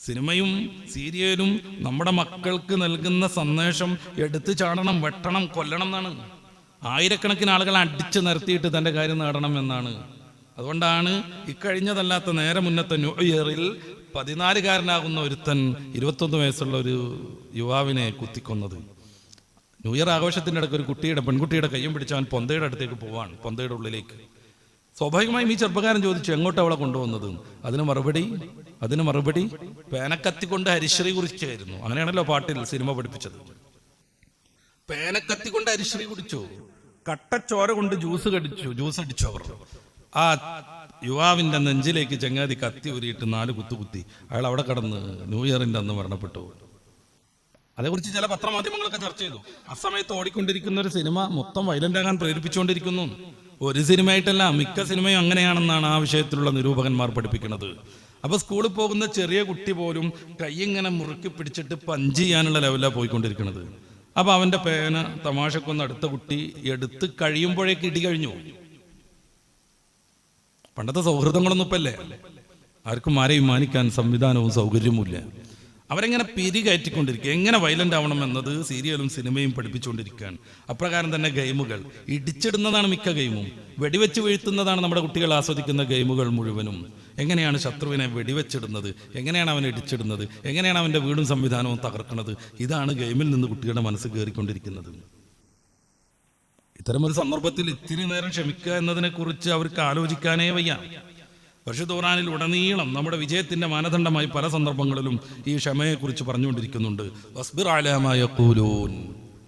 സിനിമയും സീരിയലും നമ്മുടെ മക്കൾക്ക് നൽകുന്ന സന്ദേശം എടുത്തു ചാടണം, വെട്ടണം, കൊല്ലണം എന്നാണ്. ആയിരക്കണക്കിന് ആളുകൾ അടിച്ചു നിർത്തിയിട്ട് തൻ്റെ കാര്യം നേടണം എന്നാണ്. അതുകൊണ്ടാണ് ഇക്കഴിഞ്ഞതല്ലാത്ത നേരെ മുന്നത്തെ ന്യൂ ഇയറിൽ 14-കാരനാകുന്ന ഒരുത്തൻ 21 വയസ്സുള്ള ഒരു യുവാവിനെ കുത്തിക്കൊന്നത്. ന്യൂ ഇയർ ആഘോഷത്തിൻ്റെ ഇടയ്ക്ക് ഒരു പെൺകുട്ടിയുടെ കയ്യും പിടിച്ച് അവൻ പൊന്തയുടെ അടുത്തേക്ക് പോവാണ്, പൊന്തയുടെ ഉള്ളിലേക്ക്. സ്വാഭാവികമായും ഈ ചെറുപ്പക്കാരൻ ചോദിച്ചു, എങ്ങോട്ട് അവളെ കൊണ്ടുവന്നത്? അതിന് മറുപടി പേനക്കത്തിക്കൊണ്ട് ഹരിശ്രീ കുറിച്ചായിരുന്നു. അങ്ങനെയാണല്ലോ പാട്ടിൽ സിനിമ പഠിപ്പിച്ചത്. പേനക്കത്തിക്കൊണ്ട് ഹരിശ്രീ കുടിച്ചു, കട്ടച്ചോര കൊണ്ട് ജ്യൂസ് അടിച്ചു അവർ. ആ യുവാവിന്റെ നെഞ്ചിലേക്ക് ചങ്ങാതി കത്തി ഊരിയിട്ട് 4 കുത്തി അയാൾ അവിടെ കടന്ന് ന്യൂ ഇയറിന്റെ അന്ന് മരണപ്പെട്ടു. അതേക്കുറിച്ച് ചില പത്രമാധ്യമങ്ങളൊക്കെ ചർച്ച ചെയ്തു. ആ സമയത്ത് ഓടിക്കൊണ്ടിരിക്കുന്ന ഒരു സിനിമ മൊത്തം വയലന്റ് ആകാൻ പ്രേരിപ്പിച്ചുകൊണ്ടിരിക്കുന്നു. ഒരു സിനിമയായിട്ടല്ല, മിക്ക സിനിമയും അങ്ങനെയാണെന്നാണ് ആ വിഷയത്തിലുള്ള നിരൂപകന്മാർ പഠിപ്പിക്കുന്നത്. അപ്പൊ സ്കൂളിൽ പോകുന്ന ചെറിയ കുട്ടി പോലും കൈയിങ്ങനെ മുറുക്കി പിടിച്ചിട്ട് പഞ്ച് ചെയ്യാനുള്ള ലെവലാണ് പോയിക്കൊണ്ടിരിക്കുന്നത്. അപ്പൊ അവന്റെ പേന തമാശക്കൊന്ന് അടുത്ത കുട്ടി എടുത്ത് കഴിയുമ്പോഴേക്ക് ഇടി കഴിഞ്ഞു. പണ്ടത്തെ സൗഹൃദങ്ങളൊന്നും ഇപ്പല്ലേ, ആർക്കും ആരെയും മാനിക്കാൻ സംവിധാനവും സൗകര്യവുമില്ല. അവരെങ്ങനെ പിരികയറ്റിക്കൊണ്ടിരിക്കുക, എങ്ങനെ വയലന്റ് ആവണം എന്നത് സീരിയലും സിനിമയും പഠിപ്പിച്ചുകൊണ്ടിരിക്കുകയാണ്. അപ്രകാരം തന്നെ ഗെയിമുകൾ, ഇടിച്ചിടുന്നതാണ് മിക്ക ഗെയിമും. വെടിവെച്ച് വീഴ്ത്തുന്നതാണ് നമ്മുടെ കുട്ടികൾ ആസ്വദിക്കുന്ന ഗെയിമുകൾ മുഴുവനും. എങ്ങനെയാണ് ശത്രുവിനെ വെടിവെച്ചിടുന്നത്, എങ്ങനെയാണ് അവൻ ഇടിച്ചിടുന്നത്, എങ്ങനെയാണ് അവൻ്റെ വീടും സംവിധാനവും തകർക്കുന്നത്, ഇതാണ് ഗെയിമിൽ നിന്ന് കുട്ടികളുടെ മനസ്സ് കയറിക്കൊണ്ടിരിക്കുന്നത്. ഇത്തരമൊരു സന്ദർഭത്തിൽ ഇത്തിരി നേരം ക്ഷമിക്കുക എന്നതിനെക്കുറിച്ച് അവർക്ക് ആലോചിക്കാനേ വയ്യ. പരിശുദ്ധ ഖുർആനിൽ ഉടനീളം നമ്മുടെ വിജയത്തിന്റെ മാനദണ്ഡമായി പല സന്ദർഭങ്ങളിലും ഈ ക്ഷമയെക്കുറിച്ച് പറഞ്ഞുകൊണ്ടിരിക്കുന്നുണ്ട്. വസ്ബിർ അലാ മാ യഖൂലൂൻ.